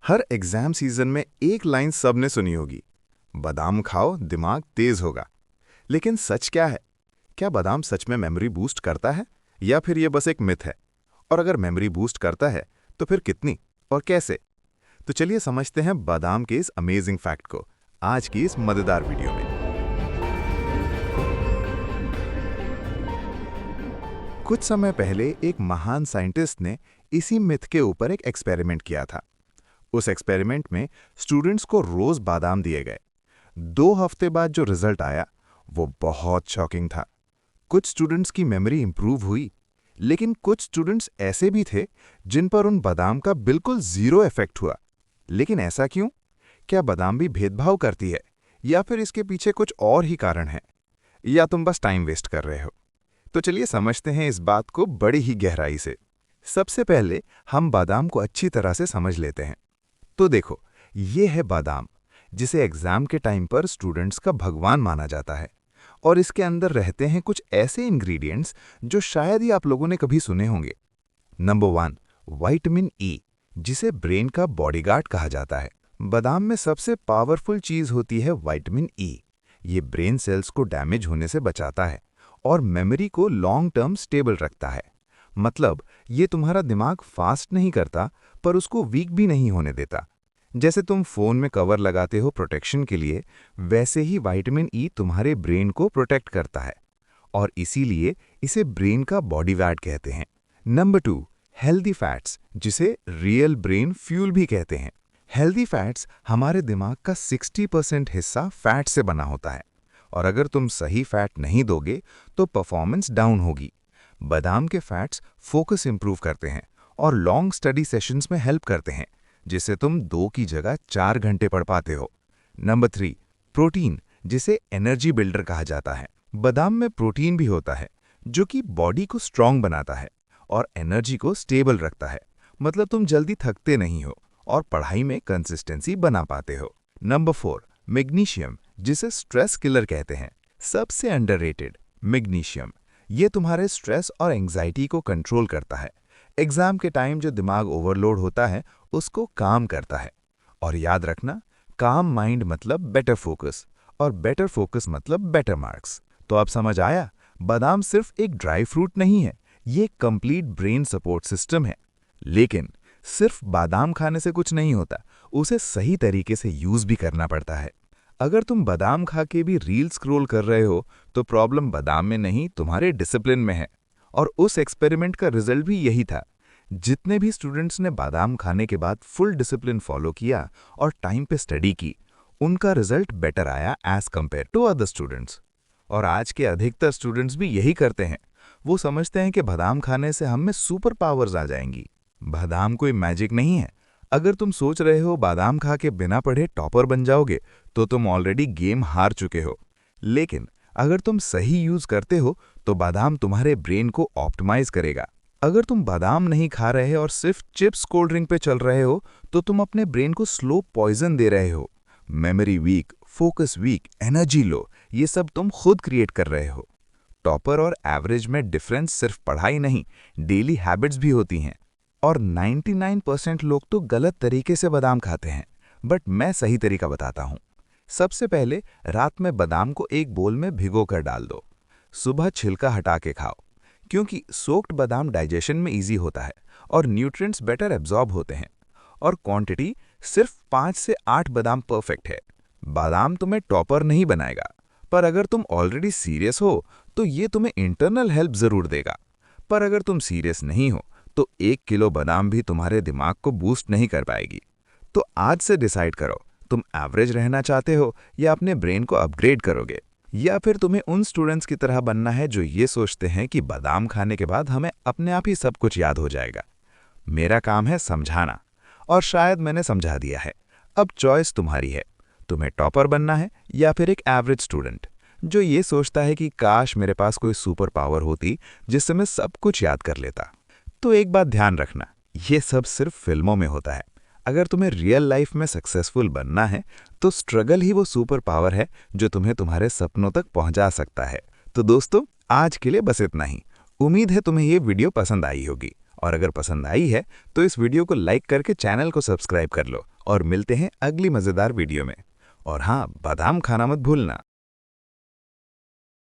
हर exam season में एक line सबने सुनी होगी, बादाम खाओ दिमाग तेज होगा। लेकिन सच क्या है? क्या बादाम सच में मेमोरी बूस्ट करता है या फिर यह बस एक मिथ है? और अगर मेमोरी बूस्ट करता है तो फिर कितनी और कैसे? तो चलिए समझते हैं बादाम के इस अमेजिंग फैक्ट को आज की इस मजेदार वीडियो में। कुछ समय पहले एक महान साइंटिस्ट ने इसी मिथ के ऊपर एक एक्सपेरिमेंट किया था। उस एक्सपेरिमेंट में स्टूडेंट्स को रोज बादाम दिए गए। 2 हफ्ते बाद जो रिजल्ट आया वो बहुत शॉकिंग था। कुछ स्टूडेंट्स की मेमोरी इंप्रूव हुई, लेकिन कुछ स्टूडेंट्स ऐसे भी थे जिन पर उन बादाम का बिल्कुल जीरो इफेक्ट हुआ। लेकिन ऐसा क्यों? क्या बादाम भी भेदभाव करती है या फिर इसके पीछे कुछ और ही कारण है, या तुम बस टाइम वेस्ट कर रहे हो? तो चलिए समझते हैं इस बात को बड़ी ही गहराई से। सबसे पहले हम बादाम को अच्छी तरह से समझ लेते हैं। तो देखो, ये है बादाम, जिसे एग्जाम के टाइम पर स्टूडेंट्स का भगवान माना जाता है। और इसके अंदर रहते हैं कुछ ऐसे इंग्रेडिएंट्स जो शायद ही आप लोगों ने कभी सुने होंगे। नंबर 1, विटामिन ई, जिसे ब्रेन का बॉडीगार्ड कहा जाता है। बादाम में सबसे पावरफुल चीज होती है विटामिन ई। ये ब्रेन सेल्स को डैमेज होने से बचाता है और मेमोरी को लॉन्ग टर्म स्टेबल रखता है। मतलब ये तुम्हारा दिमाग फास्ट नहीं करता, पर उसको वीक भी नहीं होने देता। जैसे तुम फोन में कवर लगाते हो प्रोटेक्शन के लिए, वैसे ही विटामिन ई तुम्हारे ब्रेन को प्रोटेक्ट करता है और इसीलिए इसे ब्रेन का बॉडीगार्ड कहते हैं। नंबर 2, हेल्दी फैट्स, जिसे रियल ब्रेन फ्यूल भी कहते हैं। हेल्दी फैट्स हमारे दिमाग का 60% हिस्सा फैट से बना होता है और अगर तुम सही फैट नहीं दोगे तो परफॉर्मेंस डाउन होगी। बादाम के फैट्स फोकस इंप्रूव करते हैं और लॉन्ग स्टडी सेशंस में हेल्प करते हैं, जिससे तुम 2 की जगह 4 घंटे पढ़ पाते हो। नंबर 3, प्रोटीन, जिसे एनर्जी बिल्डर कहा जाता है। बादाम में प्रोटीन भी होता है जो कि बॉडी को स्ट्रांग बनाता है और एनर्जी को स्टेबल रखता है। मतलब तुम जल्दी थकते नहीं हो और पढ़ाई में कंसिस्टेंसी बना पाते हो। नंबर 4, मैग्नीशियम, जिसे स्ट्रेस किलर कहते हैं। सबसे अंडररेटेड मैग्नीशियम, ये तुम्हारे स्ट्रेस और एंजाइटी को कंट्रोल करता है। एग्जाम के टाइम जो दिमाग ओवरलोड होता है उसको काम करता है। और याद रखना, काम माइंड मतलब बेटर फोकस और बेटर फोकस मतलब बेटर मार्क्स। तो अब समझ आया, बादाम सिर्फ एक ड्राई फ्रूट नहीं है, ये कंप्लीट ब्रेन सपोर्ट सिस्टम है। लेकिन सिर्फ बादाम खाने से कुछ नहीं होता, उसे सही तरीके से यूज भी करना पड़ता है। अगर तुम बादाम खा के भी रील स्क्रॉल कर रहे हो तो प्रॉब्लम बादाम में नहीं, तुम्हारे डिसिप्लिन में है। और उस एक्सपेरिमेंट का रिजल्ट भी यही था। जितने भी स्टूडेंट्स ने बादाम खाने के बाद फुल डिसिप्लिन फॉलो किया और टाइम पे स्टडी की, उनका रिजल्ट बेटर आया as compared to other students. और आज के अधिकतर स्टूडेंट्स भी यही करते हैं। वो समझते हैं कि बादाम खाने से हम में सुपर पावर्स आ जाएंगी। बादाम कोई मैजिक नहीं है। अगर तुम सोच रहे हो बादाम खा के बिना पढ़े टॉपर बन जाओगे, तो तुम ऑलरेडी गेम हार चुके हो। लेकिन अगर तुम सही यूज करते हो तो बादाम तुम्हारे ब्रेन को ऑप्टिमाइज करेगा। अगर तुम बादाम नहीं खा रहे और सिर्फ चिप्स कोल्ड ड्रिंक पे चल रहे हो तो तुम अपने ब्रेन को स्लो पॉइजन दे रहे हो। Memory weak, focus weak, energy low, ये सब तुम खुद क्रिएट कर रहे हो। टॉपर और एवरेज में डिफरेंस सिर्फ पढ़ाई नहीं, डेली हैबिट्स भी होती हैं। और 99% लोग तो गलत तरीके से बादाम खाते हैं, बट मैं सही तरीका बताता हूँ। सबसे पहले रात में बादाम को एक बोल में भिगो कर डाल दो। सुबह छिलका हटा के खाओ, क्योंकि सोक्ड बादाम डाइजेशन में इजी होता है और न्यूट्रिएंट्स बेटर एब्जॉर्ब होते हैं। और क्वांटिटी सिर्फ 5 से 8 बादाम परफेक्ट है। बादाम तुम्हें टॉपर नहीं बनाएगा, पर अगर तुम ऑलरेडी सीरियस हो तो ये तुम्हें इंटरनल हेल्प जरूर देगा। पर अगर तुम सीरियस नहीं हो तो 1 किलो बादाम भी तुम्हारे दिमाग को बूस्ट नहीं कर पाएगी। तो आज से डिसाइड करो, तुम एवरेज रहना चाहते हो या अपने ब्रेन को अपग्रेड करोगे, या फिर तुम्हें उन स्टूडेंट्स की तरह बनना है जो ये सोचते हैं कि बादाम खाने के बाद हमें अपने आप ही सब कुछ याद हो जाएगा। मेरा काम है समझाना, और शायद मैंने समझा दिया है। अब चॉइस तुम्हारी है, तुम्हें टॉपर बनना है या फिर एक एवरेज स्टूडेंट जो ये सोचता है कि काश मेरे पास कोई सुपर पावर होती जिससे मैं सब कुछ याद कर लेता। तो एक बात ध्यान रखना, ये सब सिर्फ फिल्मों में होता है। अगर तुम्हें रियल लाइफ में सक्सेसफुल बनना है तो स्ट्रगल ही वो सुपर पावर है जो तुम्हें तुम्हारे सपनों तक पहुंचा सकता है। तो दोस्तों, आज के लिए बस इतना ही। उम्मीद है तुम्हें ये वीडियो पसंद आई होगी, और अगर पसंद आई है तो इस वीडियो को लाइक करके चैनल को सब्सक्राइब कर लो और मिलते हैं अगली मज़ेदार वीडियो में। और हाँ, बादाम खाना मत भूलना।